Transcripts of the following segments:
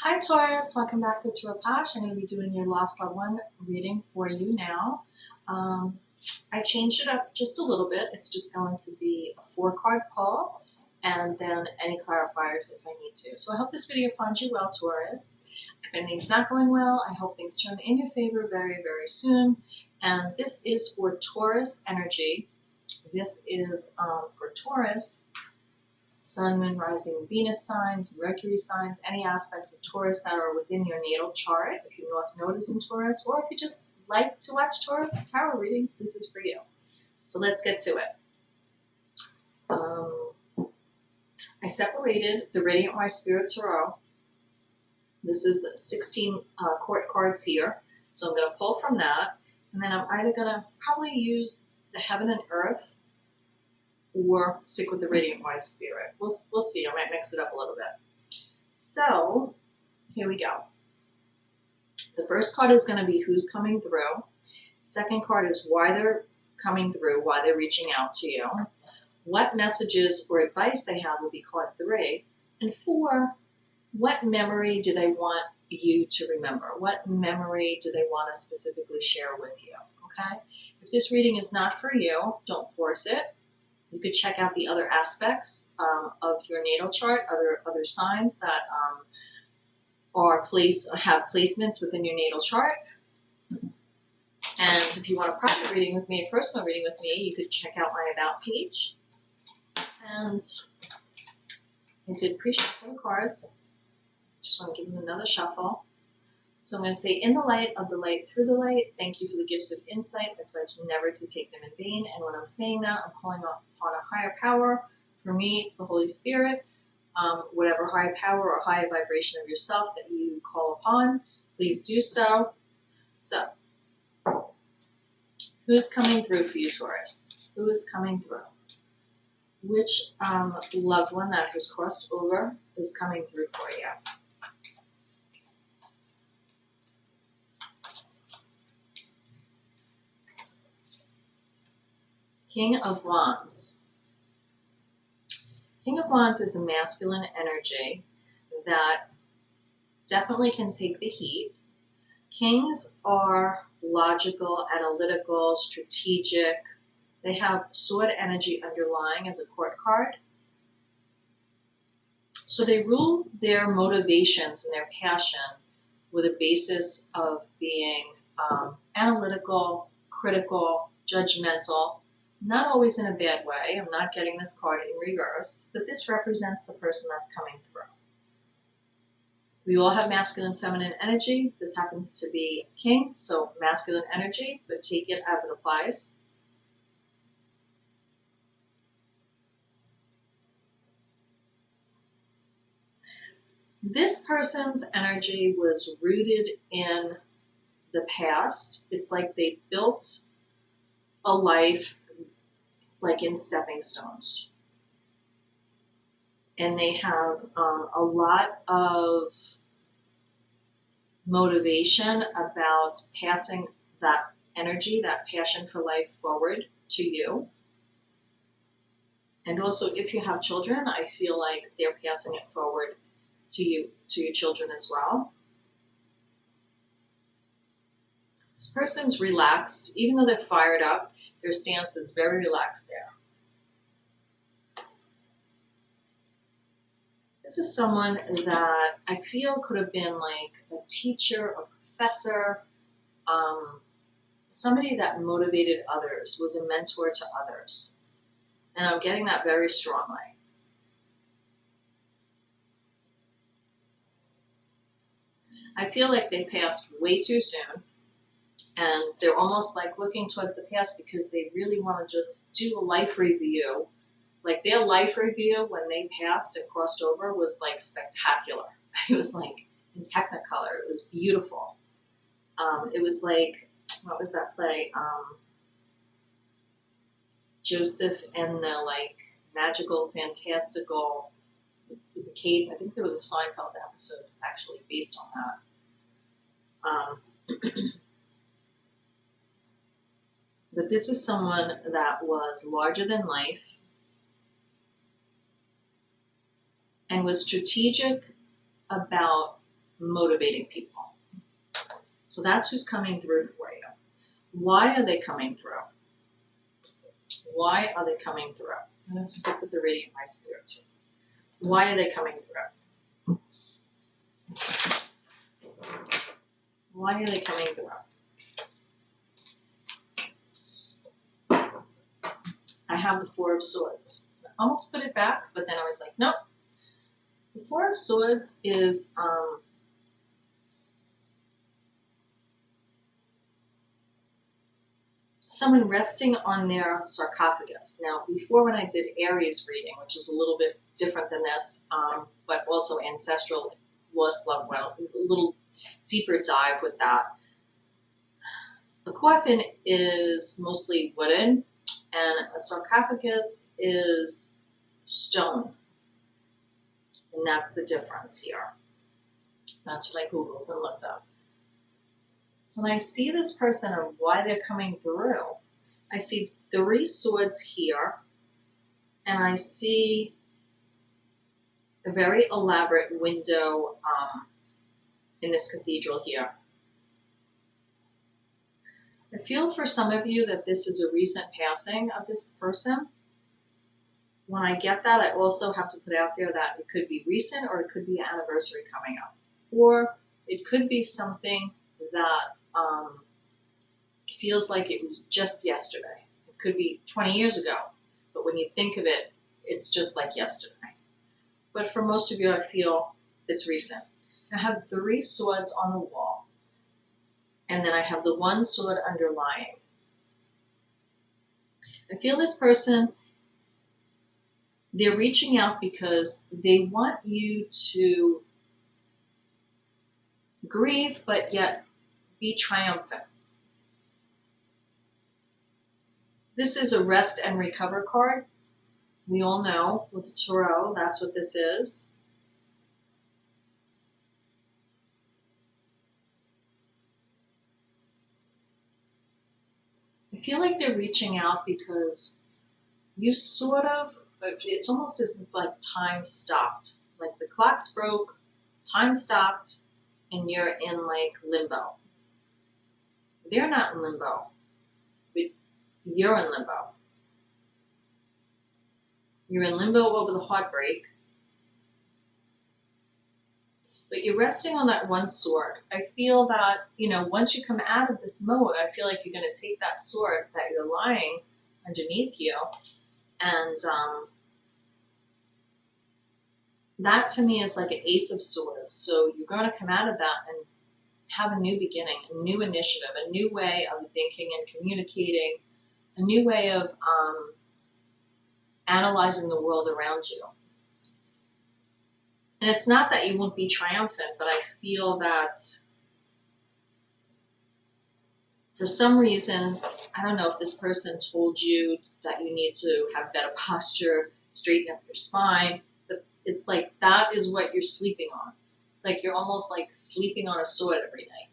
Hi Taurus, welcome back to POSH. I'm going to be doing your Lost Loved One reading for you now. I changed it up just a little bit. It's just going to be a 4-card pull and then any clarifiers if I need to. So I hope this video finds you well, Taurus. If anything's not going well, I hope things turn in your favor very, very soon. And this is for Taurus energy. This is for Taurus. Sun, Moon, Rising, Venus signs, Mercury signs, any aspects of Taurus that are within your natal chart. If your North Node is in Taurus, or if you just like to watch Taurus tarot readings, this is for you. So let's get to it. I separated the Radiant Wise Spirit Tarot. This is the 16 court cards here. So I'm going to pull from that, and then I'm either going to probably use the Heaven and Earth or stick with the Radiant Wise Spirit. We'll see. I might mix it up a little bit. So here we go. The first card is going to be who's coming through. Second card is why they're coming through, why they're reaching out to you. What messages or advice they have will be card 3. And 4, what memory do they want you to remember? What memory do they want to specifically share with you? Okay? If this reading is not for you, don't force it. You could check out the other aspects of your natal chart, other signs that have placements within your natal chart. And if you want a private reading with me, a personal reading with me, you could check out my About page. And I did pre-shuffle the cards. Just want to give them another shuffle. So I'm going to say, in the light of the light through the light, thank you for the gifts of insight. I pledge never to take them in vain. And when I'm saying that, I'm calling upon a higher power. For me, it's the Holy Spirit. Whatever higher power or higher vibration of yourself that you call upon, please do so. So, who is coming through for you, Taurus? Who is coming through? Which loved one that has crossed over is coming through for you? King of Wands. King of Wands is a masculine energy that definitely can take the heat. Kings are logical, analytical, strategic. They have sword energy underlying as a court card. So they rule their motivations and their passion with a basis of being analytical, critical, judgmental. Not always in a bad way. I'm not getting this card in reverse, but this represents the person that's coming through. We all have masculine and feminine energy. This happens to be king, so masculine energy, but take it as it applies. This person's energy was rooted in the past. It's like they built a life like in stepping stones. And they have a lot of motivation about passing that energy, that passion for life forward to you. And also, if you have children, I feel like they're passing it forward to you, to your children as well. This person's relaxed. Even though they're fired up, their stance is very relaxed there. This is someone that I feel could have been like a teacher, a professor, somebody that motivated others, was a mentor to others. And I'm getting that very strongly. I feel like they passed way too soon. And they're almost like looking towards the past because they really want to just do a life review. Like their life review when they passed and crossed over was like spectacular. It was like in Technicolor. It was beautiful. It was like, what was that play? Joseph and the like magical, fantastical cave. I think there was a Seinfeld episode actually based on that. But this is someone that was larger than life and was strategic about motivating people. So that's who's coming through for you. Why are they coming through? Why are they coming through? I'm going to stick with the radiant my spirit too. Why are they coming through? Why are they coming through? I have the Four of Swords. I almost put it back, but then I was like, nope. The Four of Swords is someone resting on their sarcophagus. Now, before when I did Aries reading, which is a little bit different than this, but also ancestral, lost loved one, a little deeper dive with that. The coffin is mostly wooden, and a sarcophagus is stone. And that's the difference here. That's what I Googled and looked up. So when I see this person and why they're coming through, I see 3 swords here, and I see a very elaborate window in this cathedral here. I feel for some of you that this is a recent passing of this person. When I get that, I also have to put out there that it could be recent, or it could be an anniversary coming up. Or it could be something that feels like it was just yesterday. It could be 20 years ago, but when you think of it, it's just like yesterday. But for most of you, I feel it's recent. I have 3 swords on the wall, and then I have the 1 sword underlying. I feel this person, they're reaching out because they want you to grieve, but yet be triumphant. This is a rest and recover card. We all know with the Tarot, that's what this is. I feel like they're reaching out because you sort of, it's almost as if like time stopped. Like the clocks broke, time stopped, and you're in like limbo. They're not in limbo, but you're in limbo. You're in limbo over the heartbreak, but you're resting on that 1 sword. I feel that, you know, once you come out of this mode, I feel like you're going to take that sword that you're lying underneath you, and that to me is like an Ace of Swords. So you're going to come out of that and have a new beginning, a new initiative, a new way of thinking and communicating, a new way of analyzing the world around you. And it's not that you won't be triumphant, but I feel that for some reason, I don't know if this person told you that you need to have better posture, straighten up your spine, but it's like that is what you're sleeping on. It's like you're almost like sleeping on a sword every night.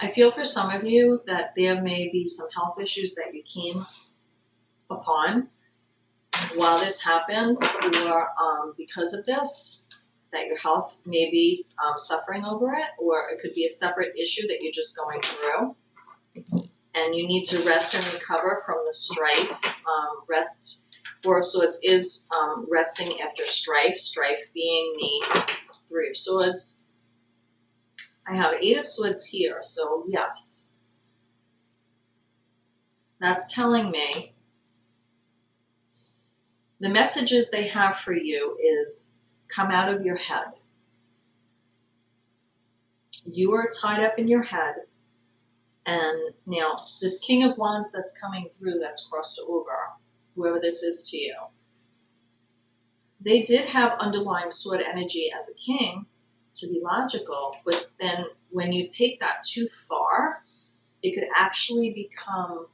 I feel for some of you that there may be some health issues that you came upon while this happened, or because of this, that your health may be suffering over it, or it could be a separate issue that you're just going through. And you need to rest and recover from the strife. Rest, Four of Swords is resting after strife, strife being the 3 of Swords. I have 8 of Swords here, so yes. That's telling me the messages they have for you is come out of your head. You are tied up in your head. And now this King of Wands that's coming through, that's crossed over, whoever this is to you, they did have underlying sword energy as a king to be logical, but then when you take that too far, it could actually become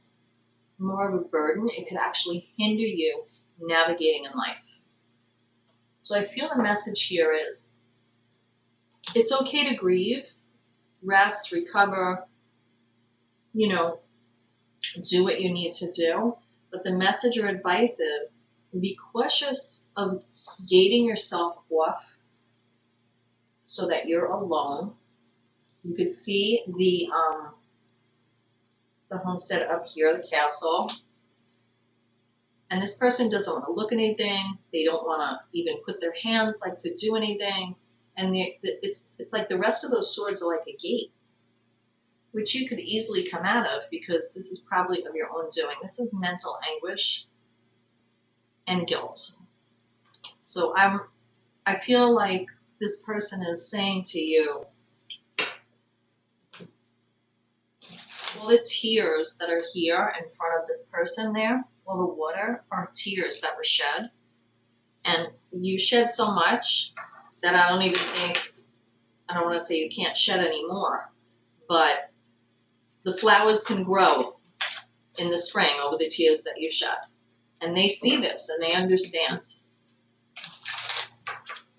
more of a burden. It could actually hinder you navigating in life. So I feel the message here is it's okay to grieve, rest, recover, you know, do what you need to do. But the message or advice is be cautious of gating yourself off so that you're alone. You could see the homestead up here, the castle. And this person doesn't want to look at anything. They don't want to even put their hands like to do anything. And it's like the rest of those swords are like a gate, which you could easily come out of because this is probably of your own doing. This is mental anguish and guilt. So I feel like this person is saying to you, all the tears that are here in front of this person there, all the water are tears that were shed. And you shed so much that I don't even think, I don't want to say you can't shed anymore, but the flowers can grow in the spring over the tears that you shed. And they see this and they understand.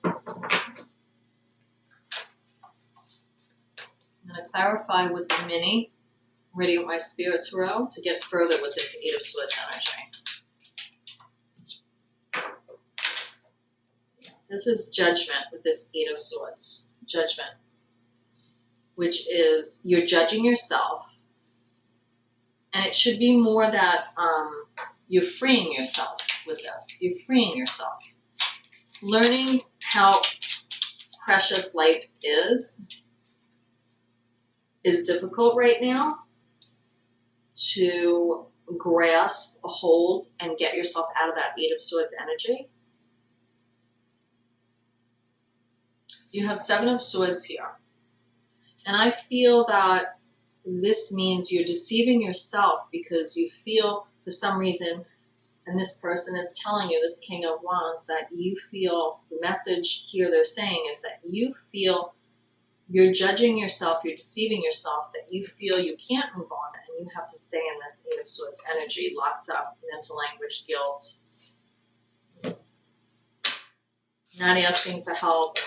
I'm going to clarify with the mini Radiant My Spirit Tarot to get further with this Eight of Swords energy. This is judgment with this Eight of Swords. Judgment, which is you're judging yourself. And it should be more that you're freeing yourself with this. You're freeing yourself. Learning how precious life is difficult right now to grasp a hold and get yourself out of that Eight of Swords energy. You have Seven of Swords here. And I feel that this means you're deceiving yourself because you feel for some reason, and this person is telling you, this King of Wands, that you feel, the message here they're saying is that you feel you're judging yourself, you're deceiving yourself, that you feel you can't move on and you have to stay in this Eight of Swords energy, locked up, mental anguish, guilt, not asking for help.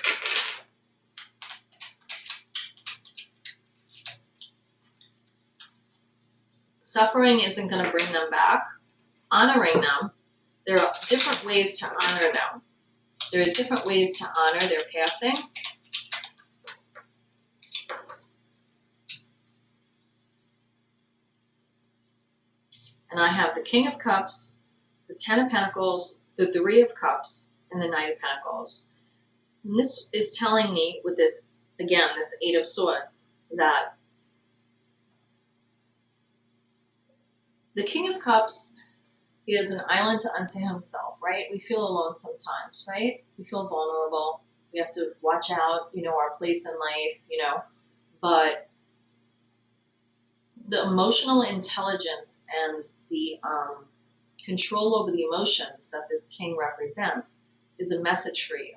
Suffering isn't going to bring them back. Honoring them, there are different ways to honor them. There are different ways to honor their passing. And I have the King of Cups, the Ten of Pentacles, the Three of Cups, and the Knight of Pentacles. And this is telling me with this, again, this Eight of Swords, that the King of Cups is an island unto himself, right? We feel alone sometimes, right? We feel vulnerable. We have to watch out, our place in life, but the emotional intelligence and the control over the emotions that this king represents is a message for you.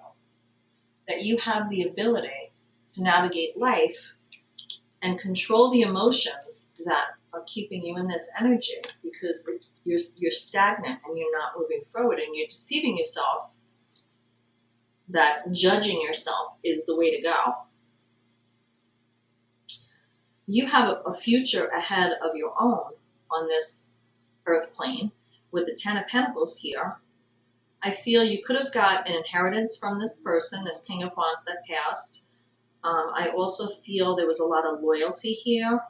That you have the ability to navigate life and control the emotions that are keeping you in this energy, because you're stagnant and you're not moving forward and you're deceiving yourself that judging yourself is the way to go. You have a future ahead of your own on this earth plane with the Ten of Pentacles here. I feel you could have got an inheritance from this person, this King of Wands that passed. I also feel there was a lot of loyalty here.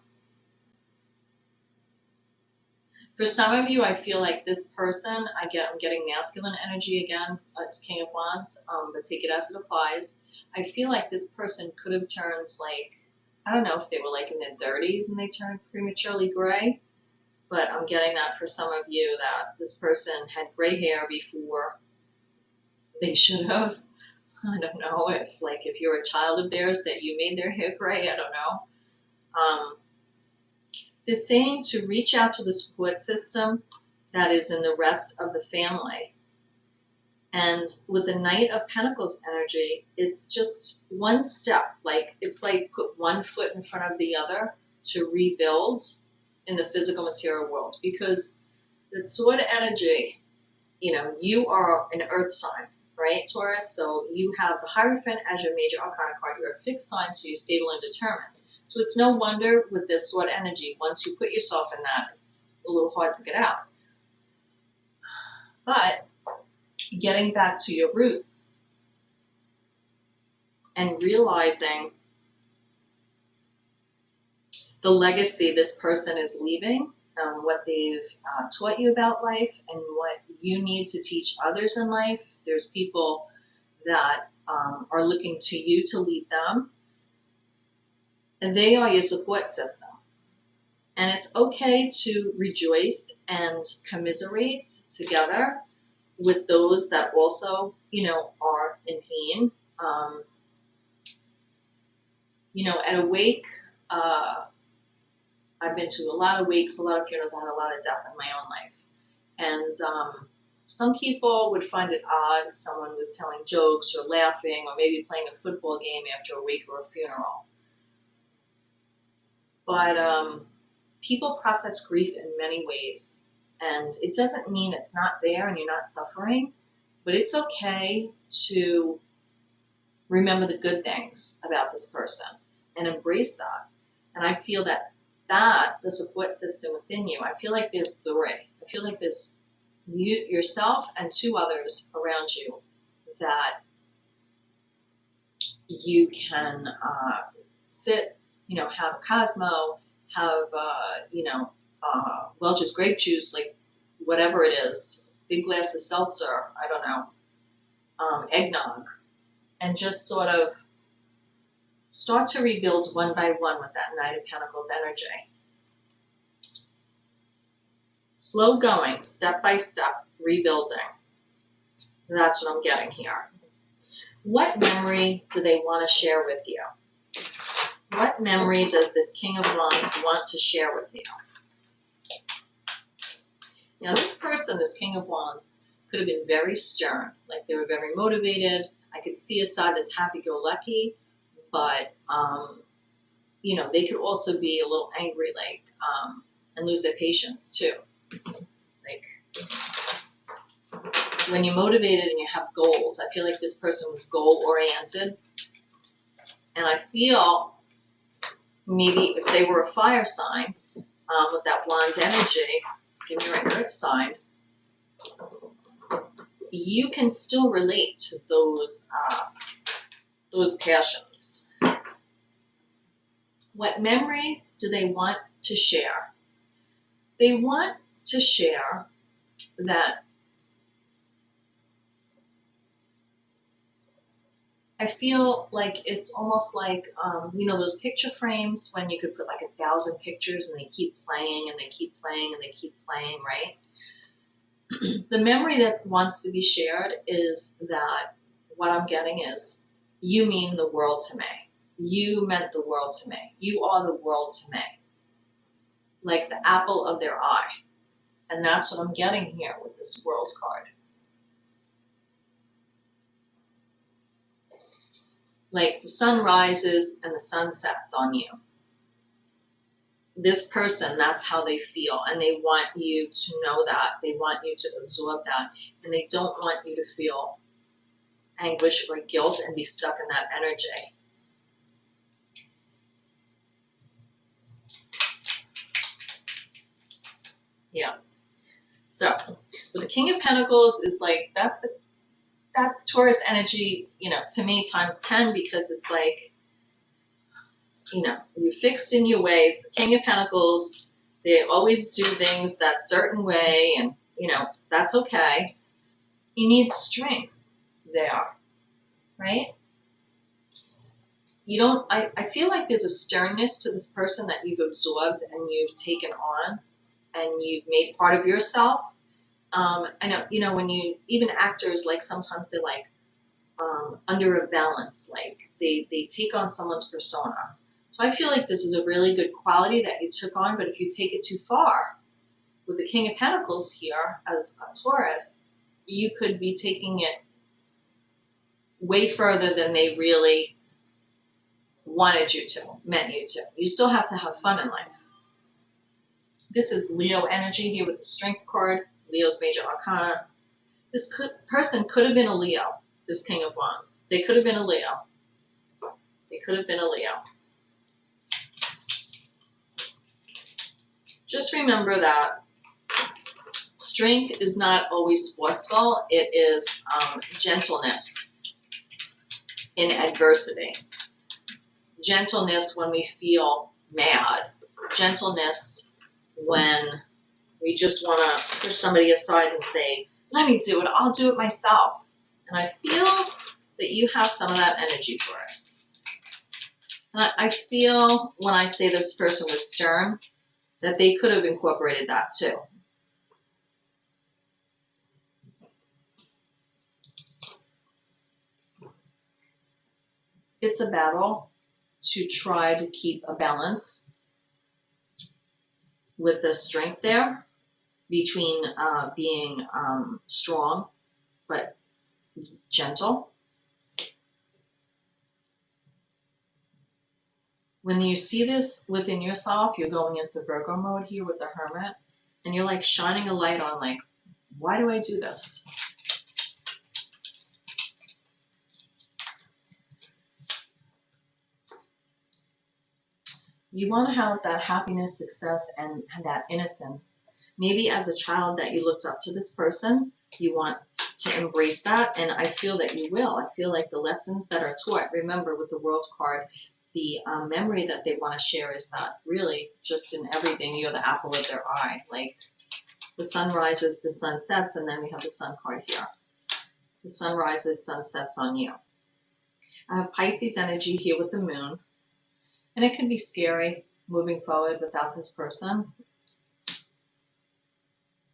For some of you, I feel like this person, I'm getting masculine energy again. It's King of Wands, but take it as it applies. I feel like this person could have turned I don't know if they were in their 30s and they turned prematurely gray, but I'm getting that for some of you that this person had gray hair before they should have. I don't know if you're a child of theirs that you made their hair gray, I don't know. They're saying to reach out to the support system that is in the rest of the family. And with the Knight of Pentacles energy, it's just one step. It's like put one foot in front of the other to rebuild in the physical material world. Because the sword energy, you are an earth sign, right, Taurus? So you have the Hierophant as your major arcana card. You're a fixed sign, so you're stable and determined. So it's no wonder with this sword energy, once you put yourself in that, it's a little hard to get out. But getting back to your roots and realizing the legacy this person is leaving, what they've taught you about life, and what you need to teach others in life. There's people that are looking to you to lead them, and they are your support system. And it's okay to rejoice and commiserate together with those that also, are in pain. At a wake, I've been to a lot of wakes, a lot of funerals. I had a lot of death in my own life. And some people would find it odd if someone was telling jokes or laughing or maybe playing a football game after a wake or a funeral. But people process grief in many ways. And it doesn't mean it's not there and you're not suffering, but it's okay to remember the good things about this person and embrace that. And I feel that the support system within you, I feel like there's three. I feel like there's you, yourself, and two others around you that you can sit, have a Cosmo, have, Welch's grape juice, like whatever it is, big glass of seltzer, I don't know, eggnog, and just sort of start to rebuild one by one with that Knight of Pentacles energy. Slow going, step by step, rebuilding. That's what I'm getting here. What memory do they want to share with you? What memory does this King of Wands want to share with you? Now this person, this King of Wands, could have been very stern, like they were very motivated. I could see a side that's happy-go-lucky, but, they could also be a little angry, and lose their patience too. Like, when you're motivated and you have goals, I feel like this person was goal-oriented. And I feel maybe if they were a fire sign, with that wand energy, give me an earth sign, you can still relate to those passions. What memory do they want to share? They want to share that I feel like it's almost like, those picture frames when you could put like 1,000 pictures and they keep playing and they keep playing and they keep playing, right? The memory that wants to be shared is that what I'm getting is, you mean the world to me. You meant the world to me. You are the world to me. Like the apple of their eye. And that's what I'm getting here with this World card. Like the sun rises and the sun sets on you. This person, that's how they feel. And they want you to know that. They want you to absorb that. And they don't want you to feel anguish or guilt and be stuck in that energy. Yeah. So, with the King of Pentacles is like, that's Taurus energy, to me times 10, because it's like, you're fixed in your ways. The King of Pentacles, they always do things that certain way, and, that's okay. You need strength there, right? I feel like there's a sternness to this person that you've absorbed and you've taken on and you've made part of yourself. I know, when even actors, like sometimes they're like, under a balance, like they take on someone's persona. So I feel like this is a really good quality that you took on, but if you take it too far, with the King of Pentacles here as a Taurus, you could be taking it way further than they really wanted you to, meant you to. You still have to have fun in life. This is Leo energy here with the Strength card, Leo's major arcana. This person could have been a Leo, this King of Wands. They could have been a Leo. They could have been a Leo. Just remember that Strength is not always forceful. It is gentleness in adversity. Gentleness when we feel mad. Gentleness when we just want to push somebody aside and say, let me do it. I'll do it myself. And I feel that you have some of that energy for us. And I feel when I say this person was stern, that they could have incorporated that too. It's a battle to try to keep a balance with the strength there between being strong but gentle. When you see this within yourself, you're going into Virgo mode here with the Hermit, and you're like shining a light on, like, why do I do this? You want to have that happiness, success, and that innocence. Maybe as a child that you looked up to this person, you want to embrace that, and I feel that you will. I feel like the lessons that are taught, remember with the World card, the memory that they want to share is that really just in everything, you're the apple of their eye. Like the sun rises, the sun sets, and then we have the sun card here. The sun rises, sun sets on you. I have Pisces energy here with the moon. And it can be scary moving forward without this person.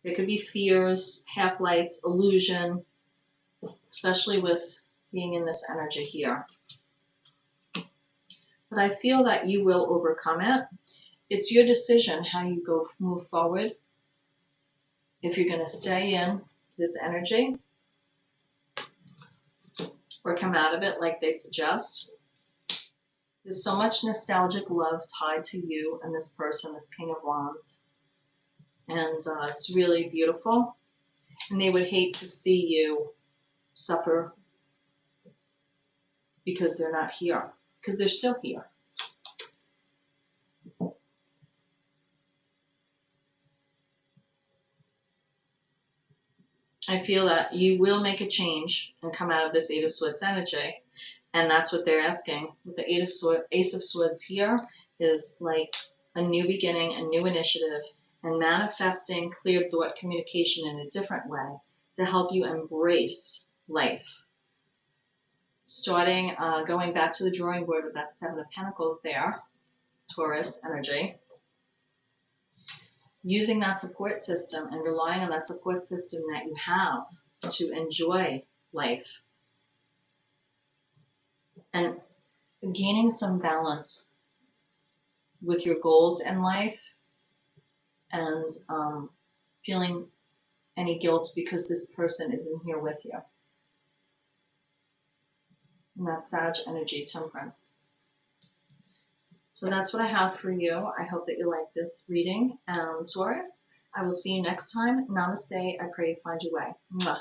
There could be fears, half-lights, illusion, especially with being in this energy here. But I feel that you will overcome it. It's your decision how you move forward. If you're going to stay in this energy or come out of it like they suggest. There's so much nostalgic love tied to you and this person, this King of Wands. And it's really beautiful. And they would hate to see you suffer because they're not here. Because they're still here. I feel that you will make a change and come out of this Eight of Swords energy. And that's what they're asking. With the Ace of Swords here is like a new beginning, a new initiative, and manifesting clear thought communication in a different way to help you embrace life. Starting, going back to the drawing board with that Seven of Pentacles there, Taurus energy. Using that support system and relying on that support system that you have to enjoy life. And gaining some balance with your goals in life and feeling any guilt because this person isn't here with you. And that's Sag energy, Temperance. So that's what I have for you. I hope that you like this reading. Taurus, I will see you next time. Namaste. I pray you find your way. Mwah.